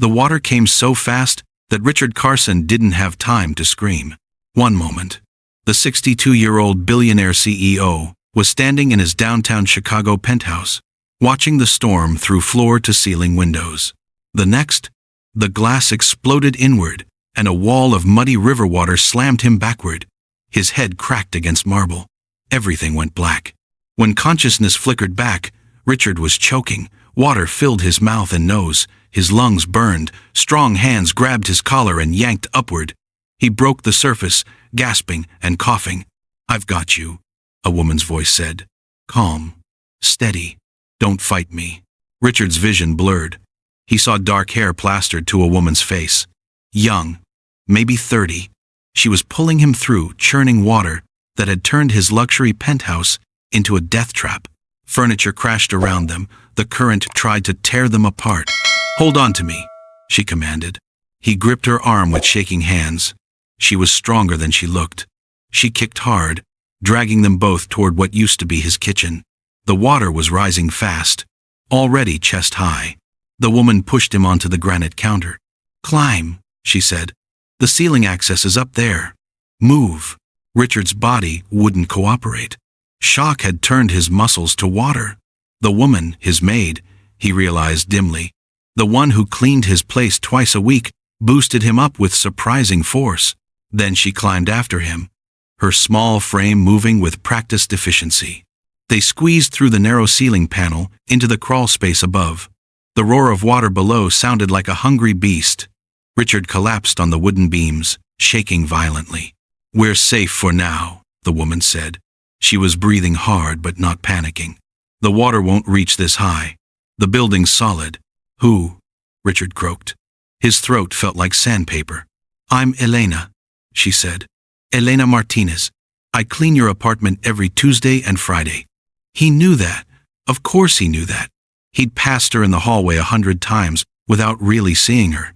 The water came so fast that Richard Carson didn't have time to scream. One moment, the 62-year-old billionaire CEO was standing in his downtown Chicago penthouse, watching the storm through floor-to-ceiling windows. The next, the glass exploded inward, and a wall of muddy river water slammed him backward. His head cracked against marble. Everything went black. When consciousness flickered back, Richard was choking. Water filled his mouth and nose. His lungs burned. Strong hands grabbed his collar and yanked upward. He broke the surface, gasping and coughing. "I've got you," a woman's voice said. "Calm. Steady. Don't fight me." Richard's vision blurred. He saw dark hair plastered to a woman's face. Young, maybe 30. She was pulling him through churning water that had turned his luxury penthouse into a death trap. Furniture crashed around them. The current tried to tear them apart. "Hold on to me," she commanded. He gripped her arm with shaking hands. She was stronger than she looked. She kicked hard, dragging them both toward what used to be his kitchen. The water was rising fast, already chest high. The woman pushed him onto the granite counter. "Climb," she said. "The ceiling access is up there. Move." Richard's body wouldn't cooperate. Shock had turned his muscles to water. The woman, his maid, he realized dimly, the one who cleaned his place twice a week, boosted him up with surprising force. Then she climbed after him, her small frame moving with practiced efficiency. They squeezed through the narrow ceiling panel into the crawl space above. The roar of water below sounded like a hungry beast. Richard collapsed on the wooden beams, shaking violently. "We're safe for now," the woman said. She was breathing hard but not panicking. "The water won't reach this high. The building's solid." "Who?" Richard croaked. His throat felt like sandpaper. "I'm Elena," she said. "Elena Martinez. I clean your apartment every Tuesday and Friday." He knew that. Of course he knew that. He'd passed her in the hallway 100 times without really seeing her.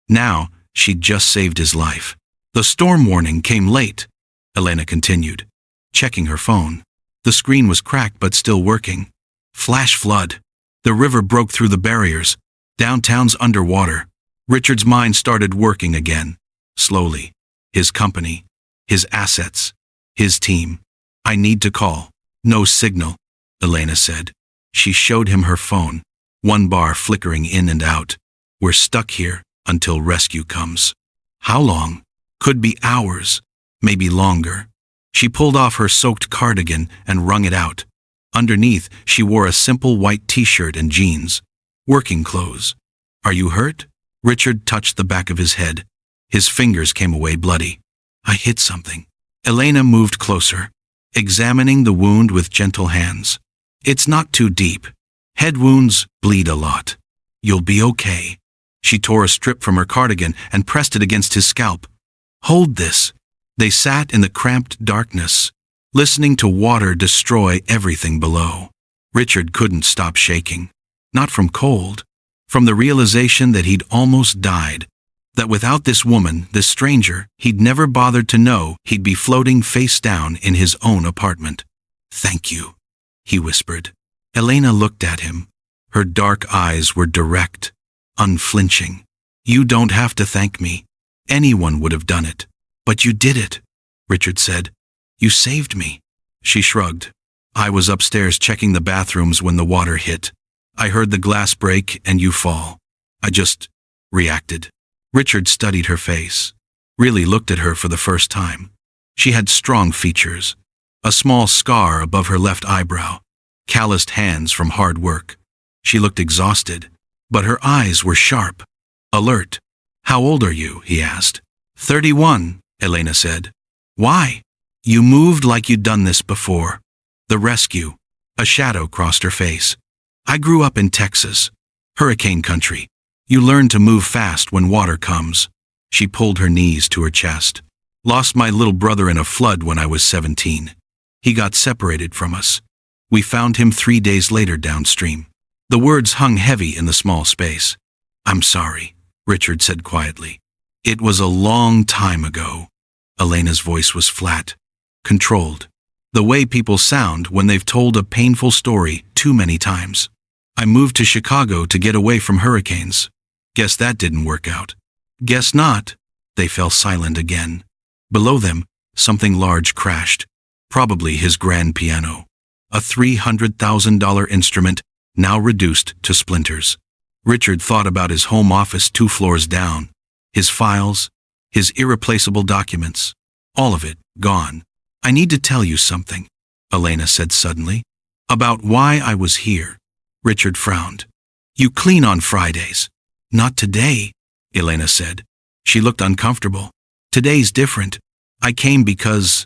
Now, she'd just saved his life. "The storm warning came late," Elena continued, checking her phone. The screen was cracked but still working. "Flash flood. The river broke through the barriers. Downtown's underwater." Richard's mind started working again. Slowly. His company. His assets. His team. "I need to call." "No signal," Elena said. She showed him her phone, one bar flickering in and out. "We're stuck here until rescue comes." How long? Could be hours, maybe longer. She pulled off her soaked cardigan and wrung it out. Underneath, she wore a simple white t-shirt and jeans. Working clothes. "Are you hurt?" Richard touched the back of his head. His fingers came away bloody. "I hit something." Elena moved closer, examining the wound with gentle hands. "It's not too deep. Head wounds bleed a lot. You'll be okay." She tore a strip from her cardigan and pressed it against his scalp. "Hold this." They sat in the cramped darkness, listening to water destroy everything below. Richard couldn't stop shaking. Not from cold, from the realization that he'd almost died. That without this woman, this stranger, he'd never bothered to know he'd be floating face down in his own apartment. "Thank you," he whispered. Elena looked at him. Her dark eyes were direct, unflinching. "You don't have to thank me. Anyone would have done it. But you did it," Richard said. "You saved me." She shrugged. "I was upstairs checking the bathrooms when the water hit. I heard the glass break and you fall. I just reacted." Richard studied her face, really looked at her for the first time. She had strong features, a small scar above her left eyebrow, calloused hands from hard work. She looked exhausted, but her eyes were sharp, alert. "How old are you?" he asked. 31, Elena said. "Why?" "You moved like you'd done this before." "The rescue." A shadow crossed her face. "I grew up in Texas, hurricane country. You learn to move fast when water comes." She pulled her knees to her chest. "Lost my little brother in a flood when I was 17. He got separated from us. We found him 3 days later downstream." The words hung heavy in the small space. "I'm sorry," Richard said quietly. "It was a long time ago." Elena's voice was flat, controlled, the way people sound when they've told a painful story too many times. "I moved to Chicago to get away from hurricanes. Guess that didn't work out. Guess not. They fell silent again. Below them, something large crashed. Probably his grand piano. A $300,000 instrument, now reduced to splinters. Richard thought about his home office 2 floors down. His files, his irreplaceable documents. All of it, gone. I need to tell you something, Elena said suddenly. About why I was here. Richard frowned. You clean on Fridays. Not today, Elena said. She looked uncomfortable. Today's different. I came because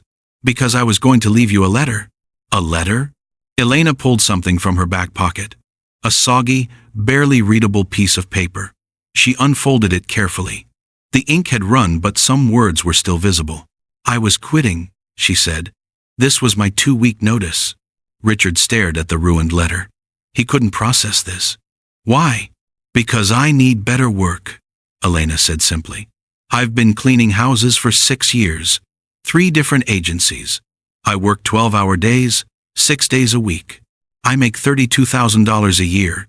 I was going to leave you a letter. A letter? Elena pulled something from her back pocket. A soggy, barely readable piece of paper. She unfolded it carefully. The ink had run, but some words were still visible. I was quitting, she said. This was my 2-week notice. Richard stared at the ruined letter. He couldn't process this. Why? Because I need better work, Elena said simply. I've been cleaning houses for 6 years. 3 different agencies. I work 12-hour days, 6 days a week. I make $32,000 a year.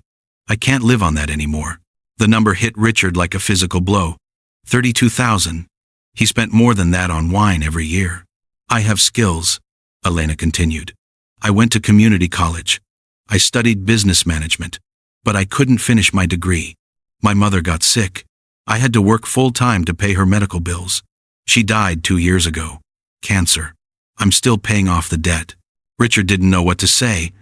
I can't live on that anymore. The number hit Richard like a physical blow. 32,000. He spent more than that on wine every year. I have skills, Elena continued. I went to community college. I studied business management, but I couldn't finish my degree. My mother got sick. I had to work full-time to pay her medical bills. She died 2 years ago. Cancer. I'm still paying off the debt. Richard didn't know what to say.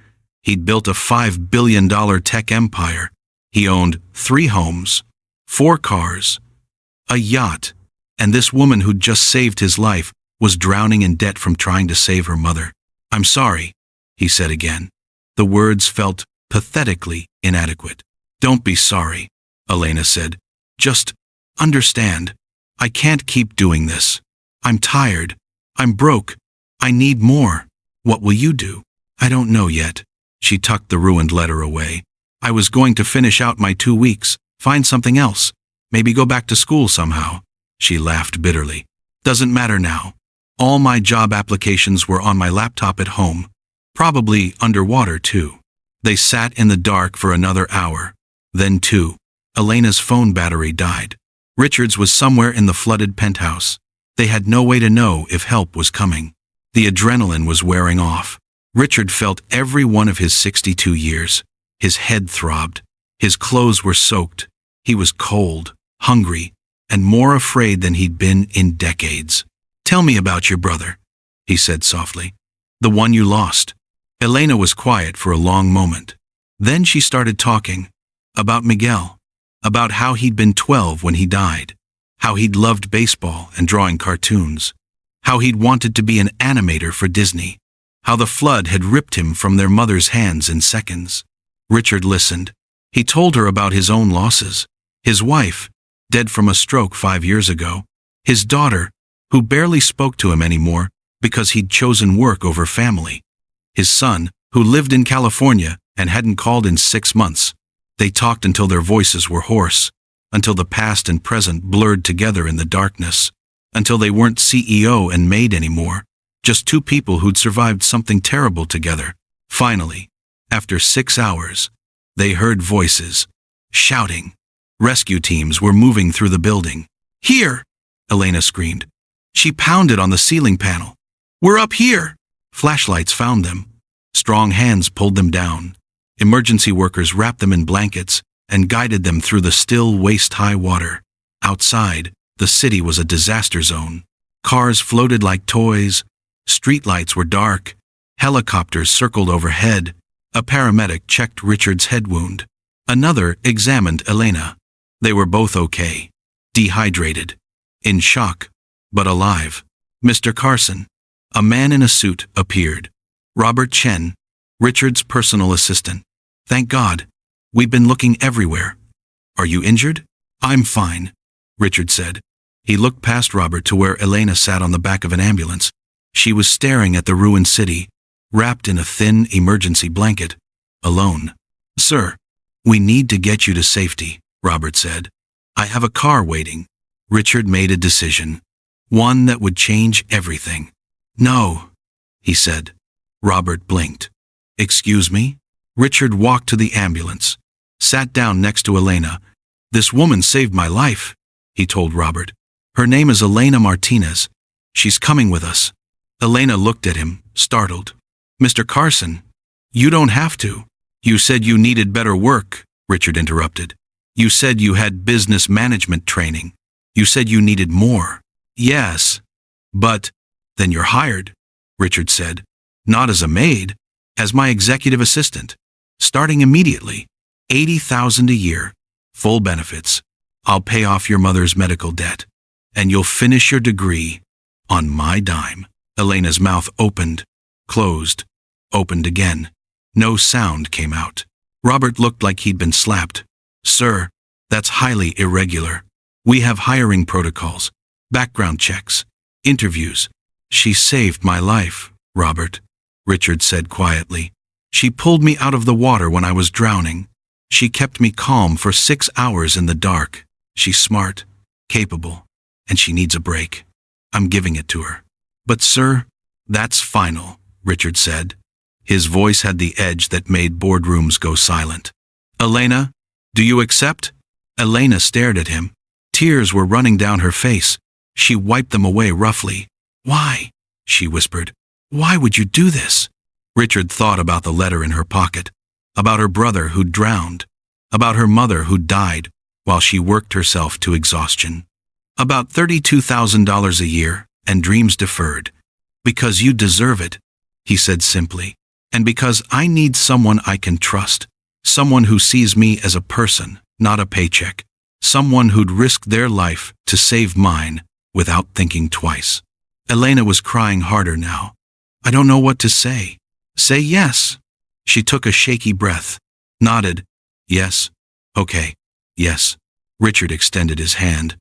He'd built a $5 billion tech empire. He owned 3 homes, 4 cars, a yacht, and this woman who'd just saved his life was drowning in debt from trying to save her mother. I'm sorry, he said again. The words felt pathetically inadequate. Don't be sorry, Elena said. Just understand. I can't keep doing this. I'm tired. I'm broke. I need more. What will you do? I don't know yet. She tucked the ruined letter away. I was going to finish out my 2 weeks, find something else, maybe go back to school somehow. She laughed bitterly. Doesn't matter now. All my job applications were on my laptop at home. Probably underwater, too. They sat in the dark for another hour. Then 2. Elena's phone battery died. Richard's was somewhere in the flooded penthouse. They had no way to know if help was coming. The adrenaline was wearing off. Richard felt every one of his 62 years. His head throbbed. His clothes were soaked. He was cold, hungry, and more afraid than he'd been in decades. Tell me about your brother, he said softly. The one you lost. Elena was quiet for a long moment. Then she started talking. About Miguel. About how he'd been 12 when he died. How he'd loved baseball and drawing cartoons. How he'd wanted to be an animator for Disney. How the flood had ripped him from their mother's hands in seconds. Richard listened. He told her about his own losses. His wife, dead from a stroke 5 years ago. His daughter, who barely spoke to him anymore because he'd chosen work over family. His son, who lived in California and hadn't called in 6 months. They talked until their voices were hoarse, until the past and present blurred together in the darkness, until they weren't CEO and Maid anymore, just 2 people who'd survived something terrible together. Finally, after 6 hours, they heard voices, shouting. Rescue teams were moving through the building. Here! Elena screamed. She pounded on the ceiling panel. We're up here! Flashlights found them. Strong hands pulled them down. Emergency workers wrapped them in blankets and guided them through the still waist-high water. Outside, the city was a disaster zone. Cars floated like toys. Streetlights were dark. Helicopters circled overhead. A paramedic checked Richard's head wound. Another examined Elena. They were both okay. Dehydrated. In shock, but alive. Mr. Carson, a man in a suit, appeared. Robert Chen, Richard's personal assistant. Thank God. We've been looking everywhere. Are you injured? I'm fine, Richard said. He looked past Robert to where Elena sat on the back of an ambulance. She was staring at the ruined city, wrapped in a thin emergency blanket, alone. Sir, we need to get you to safety, Robert said. I have a car waiting. Richard made a decision. One that would change everything. No, he said. Robert blinked. Excuse me? Richard walked to the ambulance, sat down next to Elena, This woman saved my life, he told Robert. Her name is Elena Martinez. She's coming with us. Elena looked at him, startled. Mr. Carson, you don't have to. You said you needed better work, Richard interrupted. You said you had business management training. You said you needed more. Yes. But, then you're hired, Richard said. Not as a maid, as my executive assistant. Starting immediately. $80,000 a year. Full benefits. I'll pay off your mother's medical debt. And you'll finish your degree on my dime. Elena's mouth opened, closed, opened again. No sound came out. Robert looked like he'd been slapped. Sir, that's highly irregular. We have hiring protocols, background checks, interviews. She saved my life, Robert, Richard said quietly. She pulled me out of the water when I was drowning. She kept me calm for 6 hours in the dark. She's smart, capable, and she needs a break. I'm giving it to her. But sir, that's final, Richard said. His voice had the edge that made boardrooms go silent. Elena, do you accept? Elena stared at him. Tears were running down her face. She wiped them away roughly. Why? She whispered. Why would you do this? Richard thought about the letter in her pocket, about her brother who'd drowned, about her mother who'd died while she worked herself to exhaustion, about $32,000 a year and dreams deferred. Because you deserve it, he said simply, and because I need someone I can trust, someone who sees me as a person, not a paycheck, someone who'd risk their life to save mine without thinking twice. Elena was crying harder now. I don't know what to say. Say yes. She took a shaky breath, nodded. Yes. Okay. Yes. Richard extended his hand.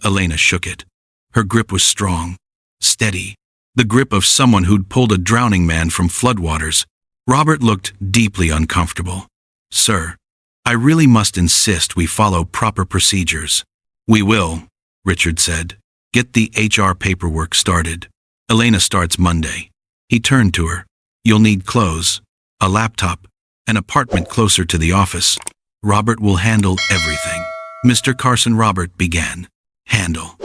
Elena shook it. Her grip was strong, steady, the grip of someone who'd pulled a drowning man from floodwaters. Robert looked deeply uncomfortable. Sir, I really must insist we follow proper procedures. We will, Richard said. Get the HR paperwork started. Elena starts Monday. He turned to her. You'll need clothes, a laptop, an apartment closer to the office. Robert will handle everything. Mr. Carson, Robert began. Handle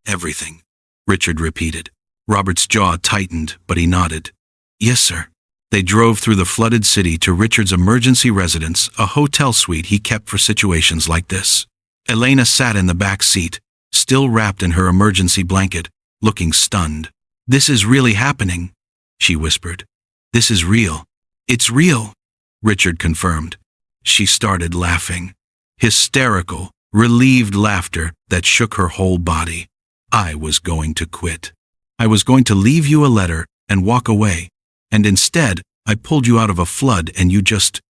everything, Richard repeated. Robert's jaw tightened, but he nodded. Yes, sir. They drove through the flooded city to Richard's emergency residence, a hotel suite he kept for situations like this. Elena sat in the back seat, still wrapped in her emergency blanket, looking stunned. This is really happening, she whispered. This is real. It's real, Richard confirmed. She started laughing. Hysterical, relieved laughter that shook her whole body. I was going to quit. I was going to leave you a letter and walk away. And instead, I pulled you out of a flood and you just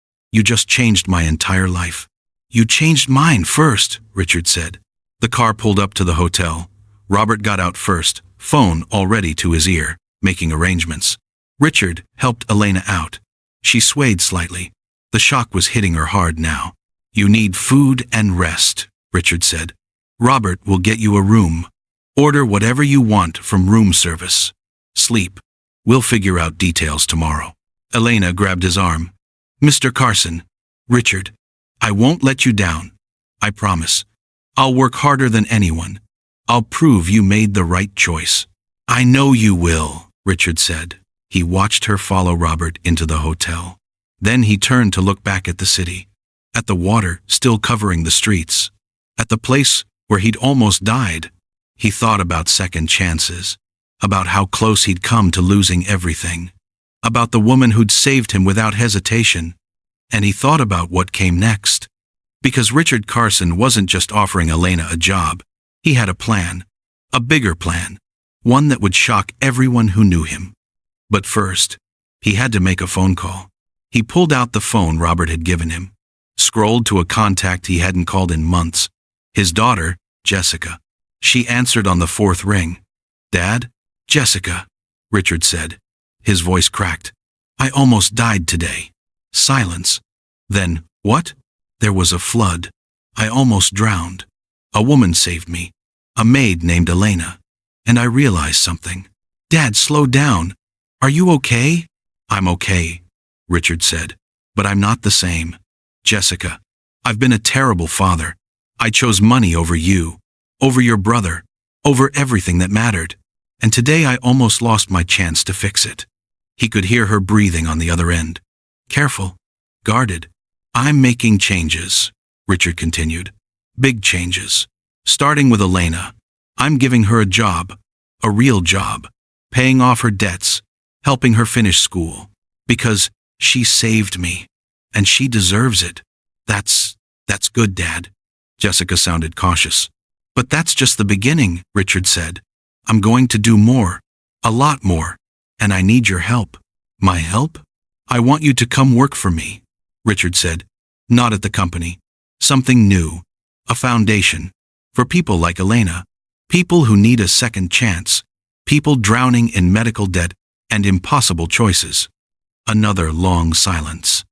changed my entire life. You changed mine first, Richard said. The car pulled up to the hotel. Robert got out first, phone already to his ear, making arrangements. Richard helped Elena out. She swayed slightly. The shock was hitting her hard now. You need food and rest, Richard said. Robert will get you a room. Order whatever you want from room service. Sleep. We'll figure out details tomorrow. Elena grabbed his arm. Mr. Carson, Richard, I won't let you down. I promise. I'll work harder than anyone. I'll prove you made the right choice. I know you will, Richard said. He watched her follow Robert into the hotel. Then he turned to look back at the city, at the water still covering the streets, at the place where he'd almost died. He thought about second chances, about how close he'd come to losing everything, about the woman who'd saved him without hesitation, and he thought about what came next. Because Richard Carson wasn't just offering Elena a job, he had a plan, a bigger plan, one that would shock everyone who knew him. But first, he had to make a phone call. He pulled out the phone Robert had given him, scrolled to a contact he hadn't called in months. His daughter, Jessica. She answered on the fourth ring. Dad? Jessica, Richard said. His voice cracked. I almost died today. Silence. Then, what? There was a flood. I almost drowned. A woman saved me. A maid named Elena. And I realized something. Dad, slow down. Are you okay? I'm okay, Richard said. But I'm not the same. Jessica, I've been a terrible father. I chose money over you, over your brother, over everything that mattered. And today I almost lost my chance to fix it. He could hear her breathing on the other end. Careful, guarded. I'm making changes, Richard continued. Big changes. Starting with Elena. I'm giving her a job, a real job, paying off her debts, helping her finish school. Because she saved me, and she deserves it. That's good, Dad. Jessica sounded cautious. But that's just the beginning, Richard said. I'm going to do more, a lot more, and I need your help. My help? I want you to come work for me, Richard said. Not at the company. Something new. A foundation. For people like Elena. People who need a second chance. People drowning in medical debt and impossible choices. Another long silence.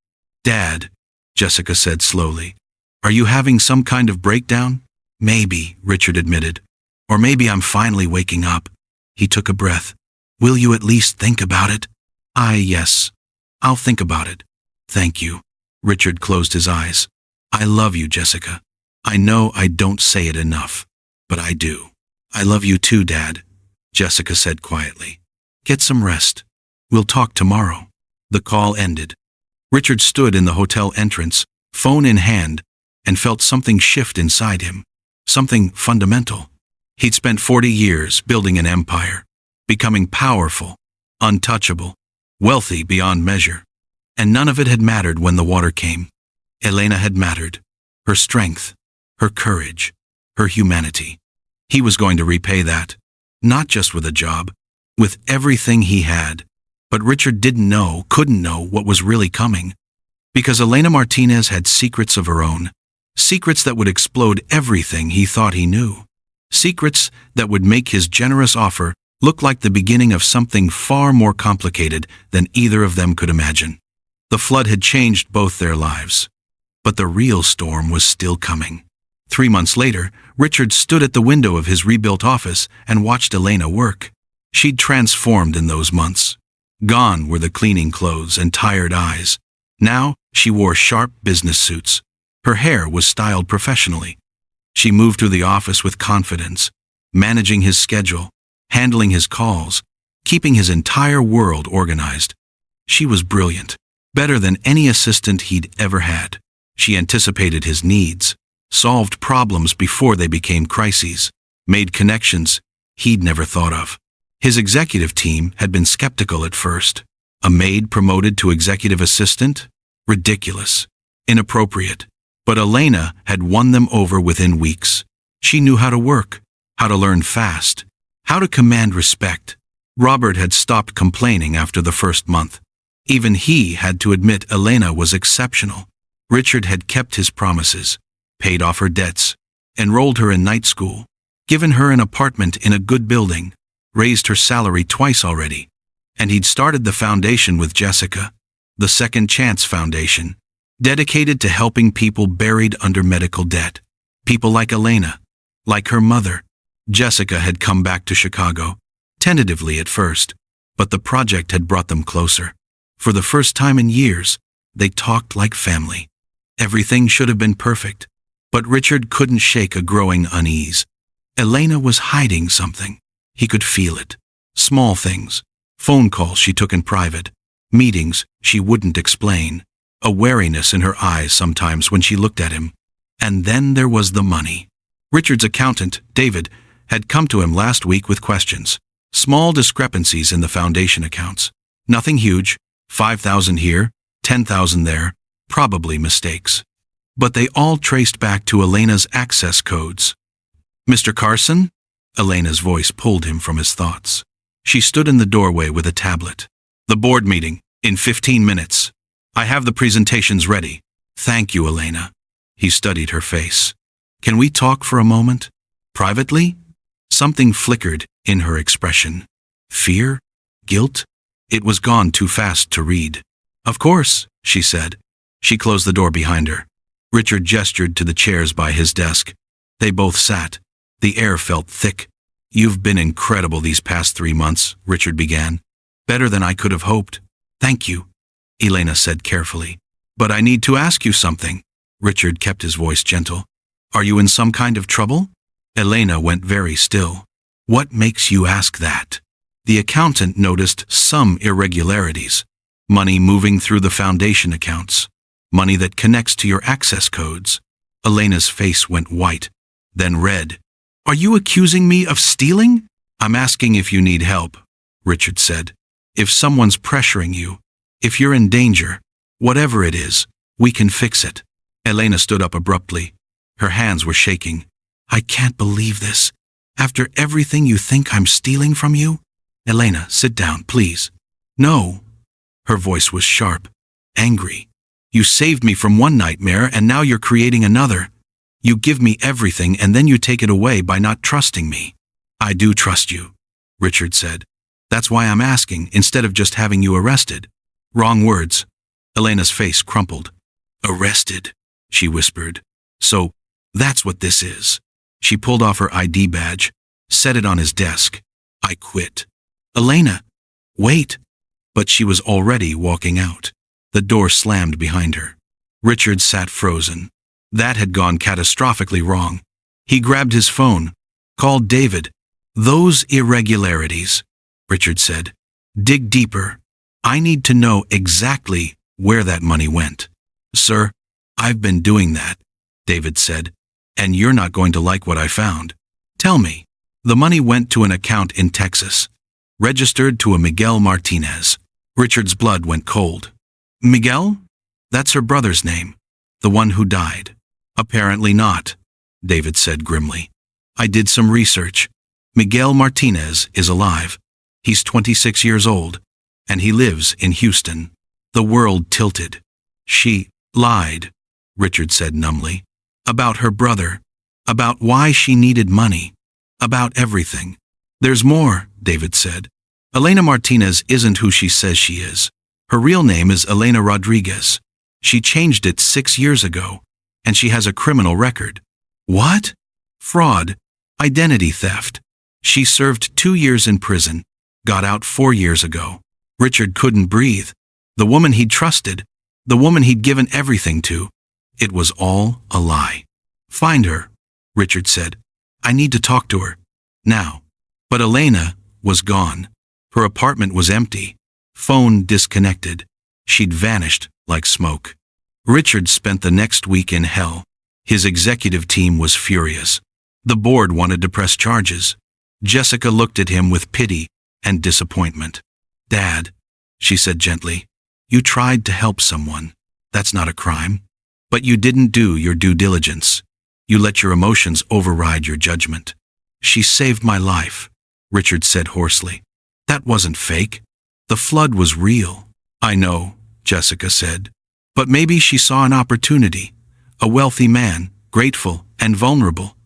Dad, Jessica said slowly. Are you having some kind of breakdown? Maybe, Richard admitted. Or maybe I'm finally waking up. He took a breath. Will you at least think about it? Yes. I'll think about it. Thank you. Richard closed his eyes. I love you, Jessica. I know I don't say it enough, but I do. I love you too, Dad, Jessica said quietly. Get some rest. We'll talk tomorrow. The call ended. Richard stood in the hotel entrance, phone in hand, and felt something shift inside him. Something fundamental. He'd spent 40 years building an empire, becoming powerful, untouchable, wealthy beyond measure. And none of it had mattered when the water came. Elena had mattered. Her strength, her courage, her humanity. He was going to repay that, not just with a job, with everything he had. But Richard couldn't know what was really coming. Because Elena Martinez had secrets of her own. Secrets that would explode everything he thought he knew. Secrets that would make his generous offer look like the beginning of something far more complicated than either of them could imagine. The flood had changed both their lives. But the real storm was still coming. 3 months later, Richard stood at the window of his rebuilt office and watched Elena work. She'd transformed in those months. Gone were the cleaning clothes and tired eyes. Now she wore sharp business suits. Her hair was styled professionally. She moved through the office with confidence, managing his schedule, handling his calls, keeping his entire world organized. She was brilliant, better than any assistant he'd ever had. She anticipated his needs, solved problems before they became crises, made connections he'd never thought of. His executive team had been skeptical at first. A maid promoted to executive assistant? Ridiculous. Inappropriate. But Elena had won them over within weeks. She knew how to work, how to learn fast, how to command respect. Robert had stopped complaining after the first month. Even he had to admit Elena was exceptional. Richard had kept his promises, paid off her debts, enrolled her in night school, given her an apartment in a good building, raised her salary twice already. And he'd started the foundation with Jessica, the Second Chance Foundation, dedicated to helping people buried under medical debt. People like Elena, like her mother. Jessica had come back to Chicago, tentatively at first, but the project had brought them closer. For the first time in years, they talked like family. Everything should have been perfect, but Richard couldn't shake a growing unease. Elena was hiding something. He could feel it. Small things. Phone calls she took in private. Meetings she wouldn't explain. A wariness in her eyes sometimes when she looked at him. And then there was the money. Richard's accountant, David, had come to him last week with questions. Small discrepancies in the foundation accounts. Nothing huge. 5,000 here, 10,000 there. Probably mistakes. But they all traced back to Elena's access codes. Mr. Carson? Elena's voice pulled him from his thoughts. She stood in the doorway with a tablet. The board meeting, in 15 minutes. I have the presentations ready. Thank you, Elena. He studied her face. Can we talk for a moment? Privately? Something flickered in her expression. Fear? Guilt? It was gone too fast to read. Of course, she said. She closed the door behind her. Richard gestured to the chairs by his desk. They both sat. The air felt thick. You've been incredible these past 3 months, Richard began. Better than I could have hoped. Thank you, Elena said carefully. But I need to ask you something. Richard kept his voice gentle. Are you in some kind of trouble? Elena went very still. What makes you ask that? The accountant noticed some irregularities. Money moving through the foundation accounts. Money that connects to your access codes. Elena's face went white, then red. Are you accusing me of stealing? I'm asking if you need help, Richard said. If someone's pressuring you, if you're in danger, whatever it is, we can fix it. Elena stood up abruptly. Her hands were shaking. I can't believe this. After everything you think I'm stealing from you? Elena, sit down, please. No. Her voice was sharp, angry. You saved me from one nightmare and now you're creating another. You give me everything and then you take it away by not trusting me. I do trust you, Richard said. That's why I'm asking instead of just having you arrested. Wrong words. Elena's face crumpled. Arrested, she whispered. So, that's what this is. She pulled off her ID badge, set it on his desk. I quit. Elena, wait. But she was already walking out. The door slammed behind her. Richard sat frozen. That had gone catastrophically wrong. He grabbed his phone, called David. Those irregularities, Richard said. Dig deeper. I need to know exactly where that money went. Sir, I've been doing that, David said, and you're not going to like what I found. Tell me. The money went to an account in Texas, registered to a Miguel Martinez. Richard's blood went cold. Miguel? That's her brother's name, the one who died. Apparently not, David said grimly. I did some research. Miguel Martinez is alive. He's 26 years old, and he lives in Houston. The world tilted. She lied, Richard said numbly. About her brother. About why she needed money. About everything. There's more, David said. Elena Martinez isn't who she says she is. Her real name is Elena Rodriguez. She changed it 6 years ago, and she has a criminal record. What? Fraud. Identity theft. She served 2 years in prison, got out 4 years ago. Richard couldn't breathe. The woman he'd trusted, the woman he'd given everything to, it was all a lie. Find her, Richard said. I need to talk to her. Now. But Elena was gone. Her apartment was empty. Phone disconnected. She'd vanished like smoke. Richard spent the next week in hell. His executive team was furious. The board wanted to press charges. Jessica looked at him with pity and disappointment. Dad, she said gently, you tried to help someone. That's not a crime. But you didn't do your due diligence. You let your emotions override your judgment. She saved my life, Richard said hoarsely. That wasn't fake. The flood was real. I know, Jessica said. But maybe she saw an opportunity. A wealthy man, grateful and vulnerable.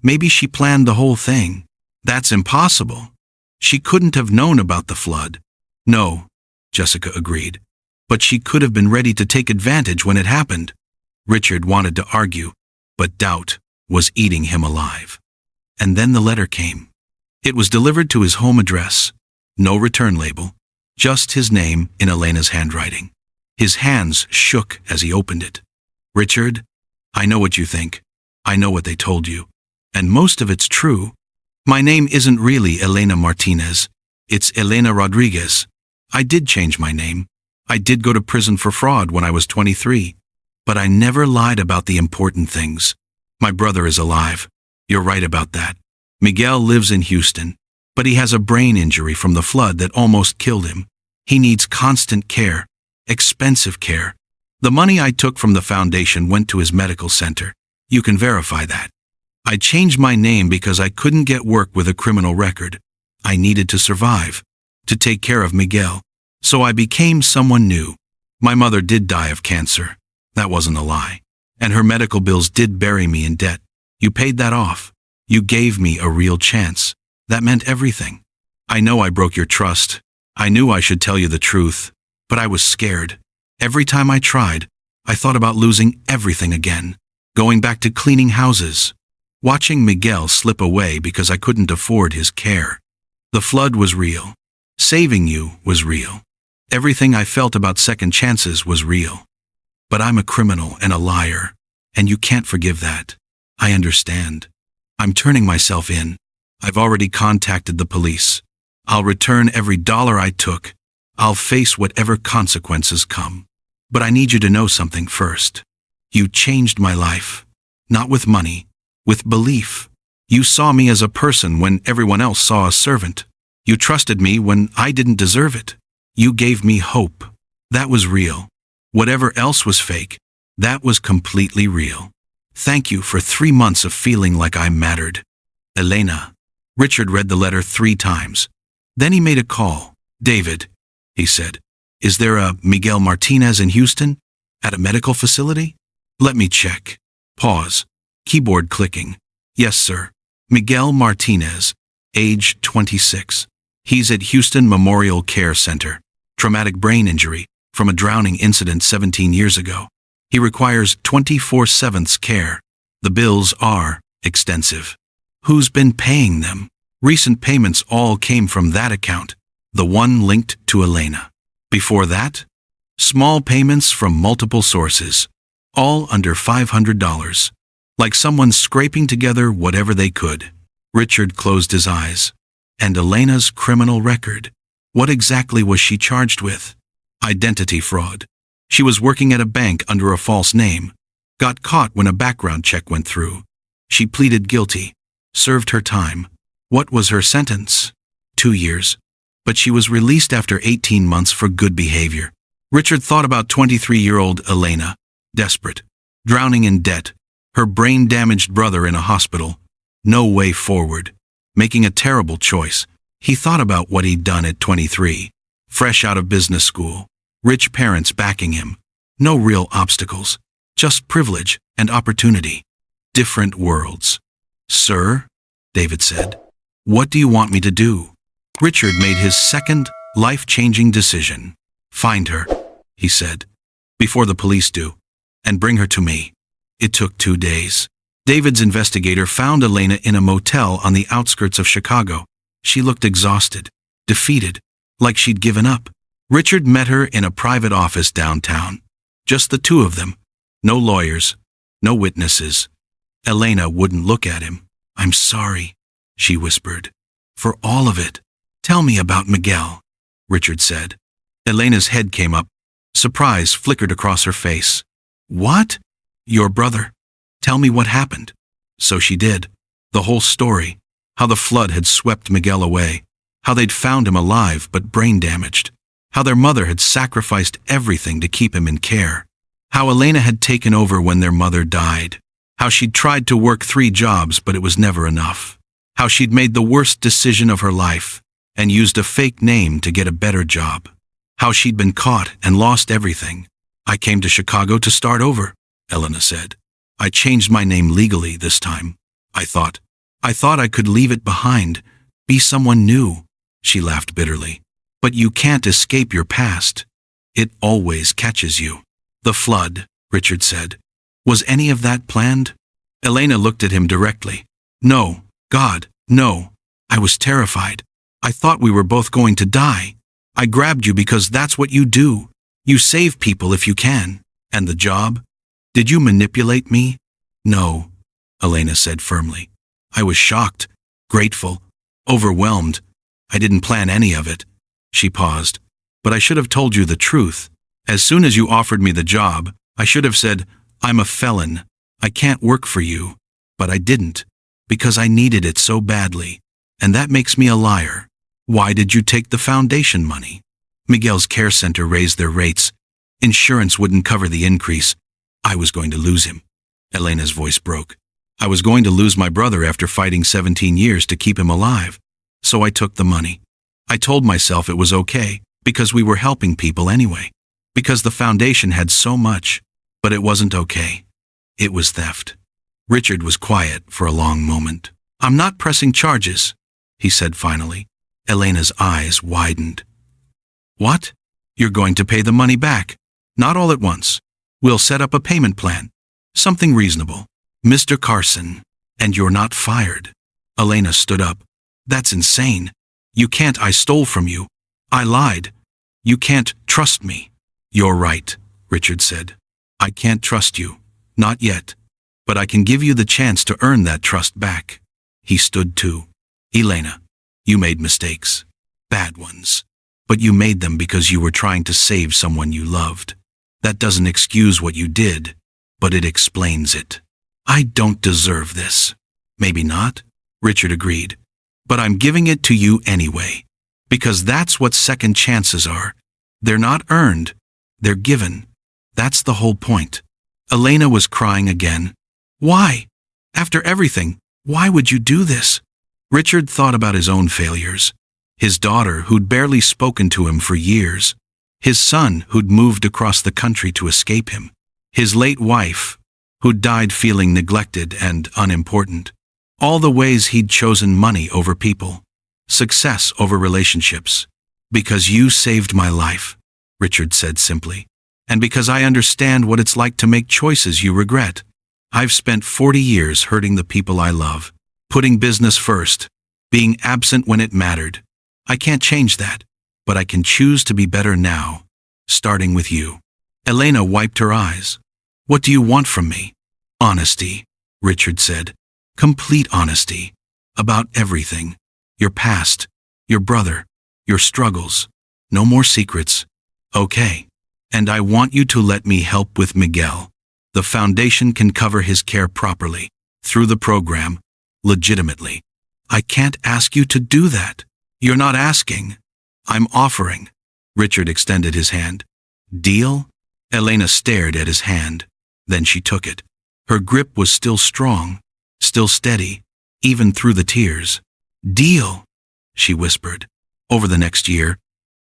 Maybe she planned the whole thing. That's impossible. She couldn't have known about the flood. No, Jessica agreed. But she could have been ready to take advantage when it happened. Richard wanted to argue, but doubt was eating him alive. And then the letter came. It was delivered to his home address. No return label, just his name in Elena's handwriting. His hands shook as he opened it. Richard, I know what you think. I know what they told you. And most of it's true. My name isn't really Elena Martinez. It's Elena Rodriguez. I did change my name. I did go to prison for fraud when I was 23. But I never lied about the important things. My brother is alive. You're right about that. Miguel lives in Houston, but he has a brain injury from the flood that almost killed him. He needs constant care, expensive care. The money I took from the foundation went to his medical center. You can verify that. I changed my name because I couldn't get work with a criminal record. I needed to survive, to take care of Miguel. So I became someone new. My mother did die of cancer. That wasn't a lie. And her medical bills did bury me in debt. You paid that off. You gave me a real chance. That meant everything. I know I broke your trust. I knew I should tell you the truth, but I was scared. Every time I tried, I thought about losing everything again. Going back to cleaning houses. Watching Miguel slip away because I couldn't afford his care. The flood was real. Saving you was real. Everything I felt about second chances was real. But I'm a criminal and a liar, and you can't forgive that. I understand. I'm turning myself in. I've already contacted the police. I'll return every dollar I took. I'll face whatever consequences come. But I need you to know something first. You changed my life. Not with money, with belief. You saw me as a person when everyone else saw a servant. You trusted me when I didn't deserve it. You gave me hope. That was real. Whatever else was fake, that was completely real. Thank you for 3 months of feeling like I mattered. Elena. Richard read the letter 3 times. Then he made a call. David, he said, is there a Miguel Martinez in Houston? At a medical facility? Let me check. Pause. Keyboard clicking. Yes, sir. Miguel Martinez, age 26. He's at Houston Memorial Care Center. Traumatic brain injury from a drowning incident 17 years ago. He requires 24/7 care. The bills are extensive. Who's been paying them? Recent payments all came from that account, the one linked to Elena. Before that, small payments from multiple sources, all under $500. Like someone scraping together whatever they could. Richard closed his eyes. And Elena's criminal record. What exactly was she charged with? Identity fraud. She was working at a bank under a false name. Got caught when a background check went through. She pleaded guilty. Served her time. What was her sentence? 2 years. But she was released after 18 months for good behavior. Richard thought about 23-year-old Elena. Desperate. Drowning in debt. Her brain-damaged brother in a hospital. No way forward. Making a terrible choice. He thought about what he'd done at 23. Fresh out of business school. Rich parents backing him. No real obstacles. Just privilege and opportunity. Different worlds. Sir, David said, what do you want me to do? Richard made his second life-changing decision. Find her, he said, before the police do, and bring her to me. It took 2 days. David's investigator found Elena in a motel on the outskirts of Chicago. She looked exhausted, defeated, like she'd given up. Richard met her in a private office downtown. Just the two of them. No lawyers, no witnesses. Elena wouldn't look at him. I'm sorry, she whispered. For all of it. Tell me about Miguel, Richard said. Elena's head came up. Surprise flickered across her face. What? Your brother. Tell me what happened. So she did. The whole story. How the flood had swept Miguel away. How they'd found him alive but brain damaged. How their mother had sacrificed everything to keep him in care. How Elena had taken over when their mother died. How she'd tried to work 3 jobs but it was never enough. How she'd made the worst decision of her life and used a fake name to get a better job. How she'd been caught and lost everything. I came to Chicago to start over, Elena said. I changed my name legally this time. I thought I could leave it behind, be someone new. She laughed bitterly. But you can't escape your past. It always catches you. The flood, Richard said. Was any of that planned? Elena looked at him directly. No, God, no. I was terrified. I thought we were both going to die. I grabbed you because that's what you do. You save people if you can. And the job? Did you manipulate me? No, Elena said firmly. I was shocked, grateful, overwhelmed. I didn't plan any of it. She paused. But I should have told you the truth. As soon as you offered me the job, I should have said, I'm a felon. I can't work for you. But I didn't, because I needed it so badly. And that makes me a liar. Why did you take the foundation money? Miguel's care center raised their rates. Insurance wouldn't cover the increase. I was going to lose him. Elena's voice broke. I was going to lose my brother after fighting 17 years to keep him alive. So I took the money. I told myself it was okay, because we were helping people anyway. Because the foundation had so much. But it wasn't okay. It was theft. Richard was quiet for a long moment. I'm not pressing charges, he said finally. Elena's eyes widened. What? You're going to pay the money back. Not all at once. We'll set up a payment plan. Something reasonable. Mr. Carson. And you're not fired. Elena stood up. That's insane. You can't. I stole from you. I lied. You can't trust me. You're right, Richard said. I can't trust you. Not yet. but I can give you the chance to earn that trust back." He stood too. "Elena, you made mistakes. Bad ones. But you made them because you were trying to save someone you loved. That doesn't excuse what you did, but it explains it." "I don't deserve this." "Maybe not," Richard agreed. "But I'm giving it to you anyway. Because that's what second chances are. They're not earned. They're given. That's the whole point." Elena was crying again. "Why? After everything, why would you do this?" Richard thought about his own failures. His daughter, who'd barely spoken to him for years. His son, who'd moved across the country to escape him. His late wife, who'd died feeling neglected and unimportant. All the ways he'd chosen money over people. Success over relationships. "Because you saved my life," Richard said simply. "And because I understand what it's like to make choices you regret. I've spent 40 years hurting the people I love, putting business first, being absent when it mattered. I can't change that, but I can choose to be better now, starting with you." Elena wiped her eyes. "What do you want from me?" "Honesty," Richard said. "Complete honesty. About everything. Your past, your brother, your struggles. No more secrets. Okay. And I want you to let me help with Miguel. The foundation can cover his care properly, through the program, legitimately. I can't ask you to do that." "You're not asking. I'm offering." Richard extended his hand. "Deal?" Elena stared at his hand. Then she took it. Her grip was still strong, still steady, even through the tears. "Deal," she whispered. Over the next year,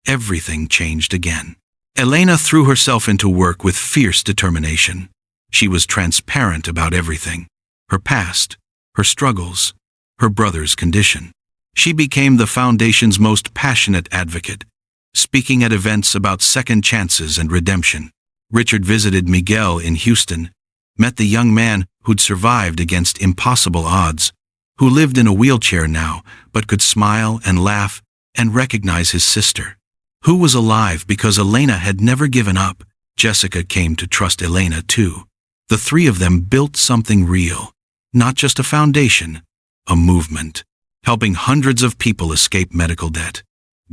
everything changed again. Elena threw herself into work with fierce determination. She was transparent about everything. Her past, her struggles, her brother's condition. She became the foundation's most passionate advocate, speaking at events about second chances and redemption. Richard visited Miguel in Houston, met the young man who'd survived against impossible odds, who lived in a wheelchair now but could smile and laugh and recognize his sister, who was alive because Elena had never given up. Jessica came to trust Elena too. The three of them built something real, not just a foundation, a movement, helping hundreds of people escape medical debt,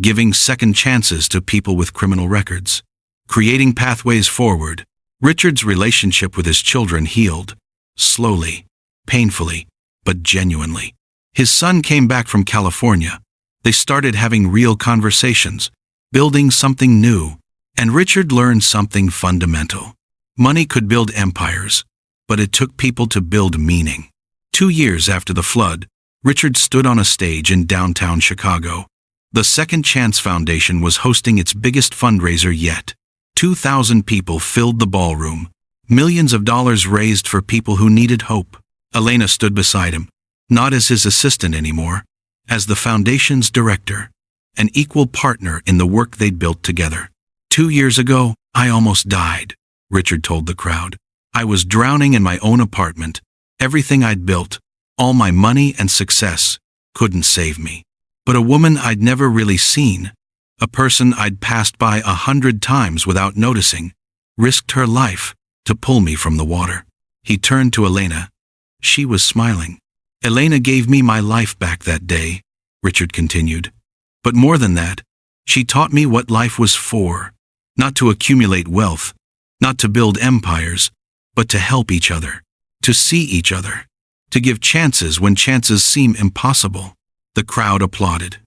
giving second chances to people with criminal records, creating pathways forward. Richard's relationship with his children healed, slowly, painfully, but genuinely. His son came back from California. They started having real conversations, building something new, and Richard learned something fundamental. Money could build empires, but it took people to build meaning. 2 years after the flood, Richard stood on a stage in downtown Chicago. The Second Chance Foundation was hosting its biggest fundraiser yet. 2,000 people filled the ballroom. Millions of dollars raised for people who needed hope. Elena stood beside him, not as his assistant anymore, as the foundation's director, an equal partner in the work they'd built together. 2 years ago, I almost died, Richard told the crowd. I was drowning in my own apartment. Everything I'd built, all my money and success, couldn't save me. But a woman I'd never really seen, a person I'd passed by 100 times without noticing, risked her life to pull me from the water. He turned to Elena. She was smiling. Elena gave me my life back that day, Richard continued. But more than that, she taught me what life was for, not to accumulate wealth, not to build empires, but to help each other, to see each other, to give chances when chances seem impossible. The crowd applauded,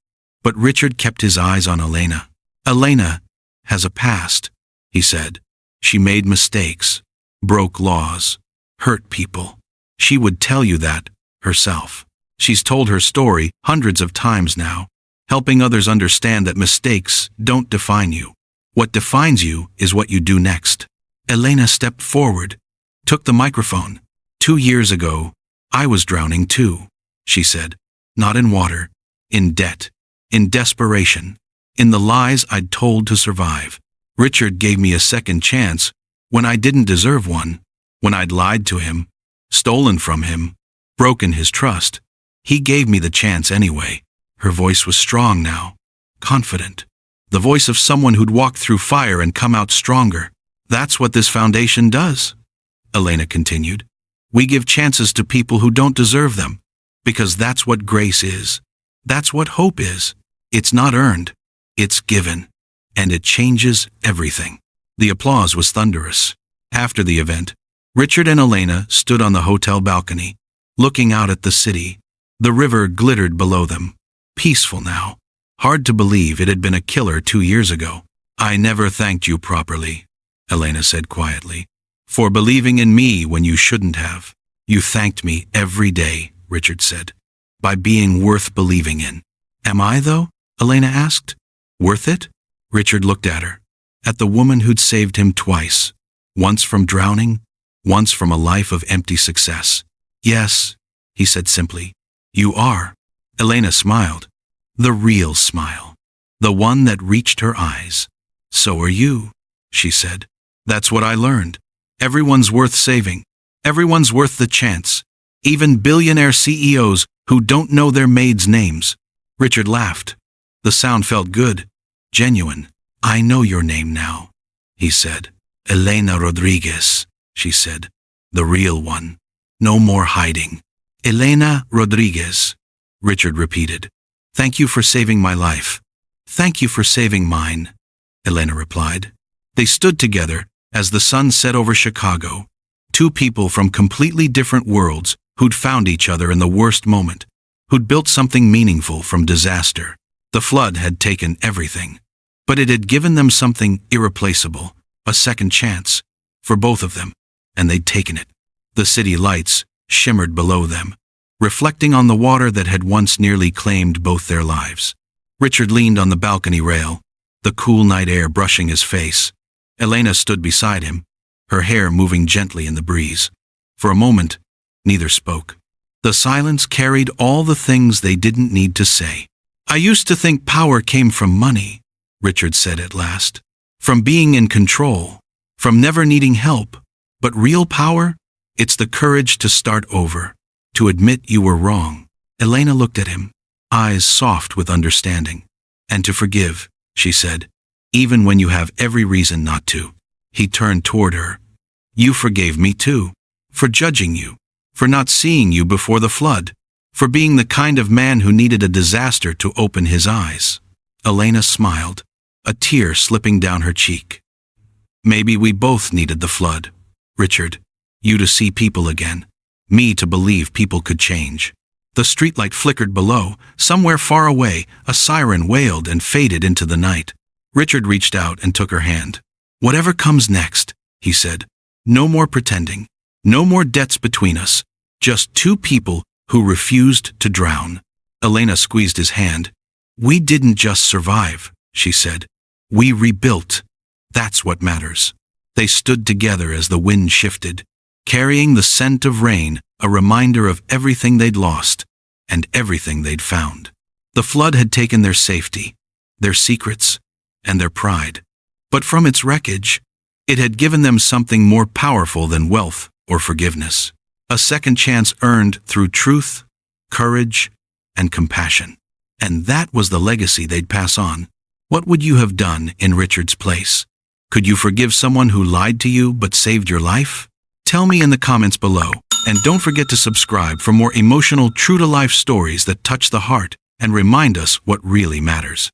but Richard kept his eyes on Elena. Elena has a past, he said. She made mistakes, broke laws, hurt people. She would tell you that herself. She's told her story hundreds of times now, helping others understand that mistakes don't define you. What defines you is what you do next. Elena stepped forward, took the microphone. 2 years ago, I was drowning too, she said. Not in water, in debt, in desperation, in the lies I'd told to survive. Richard gave me a second chance when I didn't deserve one, when I'd lied to him, stolen from him, broken his trust. He gave me the chance anyway. Her voice was strong now, confident. The voice of someone who'd walked through fire and come out stronger. That's what this foundation does, Elena continued. We give chances to people who don't deserve them, because that's what grace is. That's what hope is. It's not earned, it's given, and it changes everything. The applause was thunderous. After the event, Richard and Elena stood on the hotel balcony, looking out at the city. The river glittered below them, peaceful now. Hard to believe it had been a killer 2 years ago. I never thanked you properly, Elena said quietly, for believing in me when you shouldn't have. You thanked me every day, Richard said, by being worth believing in. Am I, though? Elena asked. Worth it? Richard looked at her, at the woman who'd saved him twice, once from drowning, once from a life of empty success. Yes, he said simply. You are. Elena smiled. The real smile. The one that reached her eyes. So are you, she said. That's what I learned. Everyone's worth saving. Everyone's worth the chance. Even billionaire CEOs who don't know their maids' names. Richard laughed. The sound felt good, genuine. I know your name now, he said. Elena Rodriguez, she said. The real one. No more hiding. Elena Rodriguez, Richard repeated. Thank you for saving my life. Thank you for saving mine, Elena replied. They stood together as the sun set over Chicago, two people from completely different worlds who'd found each other in the worst moment, who'd built something meaningful from disaster. The flood had taken everything, but it had given them something irreplaceable, a second chance, for both of them, and they'd taken it. The city lights shimmered below them, reflecting on the water that had once nearly claimed both their lives. Richard leaned on the balcony rail, the cool night air brushing his face. Elena stood beside him, her hair moving gently in the breeze. For a moment, neither spoke. The silence carried all the things they didn't need to say. I used to think power came from money, Richard said at last. From being in control, from never needing help. But real power? It's the courage to start over, to admit you were wrong. Elena looked at him, eyes soft with understanding. And to forgive, she said, even when you have every reason not to. He turned toward her. You forgave me too, for judging you, for not seeing you before the flood, for being the kind of man who needed a disaster to open his eyes. Elena smiled, a tear slipping down her cheek. Maybe we both needed the flood, Richard. You to see people again, me to believe people could change. The streetlight flickered below. Somewhere far away, a siren wailed and faded into the night. Richard reached out and took her hand. Whatever comes next, he said. No more pretending. No more debts between us. Just two people who refused to drown. Elena squeezed his hand. We didn't just survive, she said. We rebuilt. That's what matters. They stood together as the wind shifted, carrying the scent of rain, a reminder of everything they'd lost and everything they'd found. The flood had taken their safety, their secrets, and their pride. But from its wreckage, it had given them something more powerful than wealth or forgiveness. A second chance earned through truth, courage, and compassion. And that was the legacy they'd pass on. What would you have done in Richard's place? Could you forgive someone who lied to you but saved your life? Tell me in the comments below, and don't forget to subscribe for more emotional, true-to-life stories that touch the heart and remind us what really matters.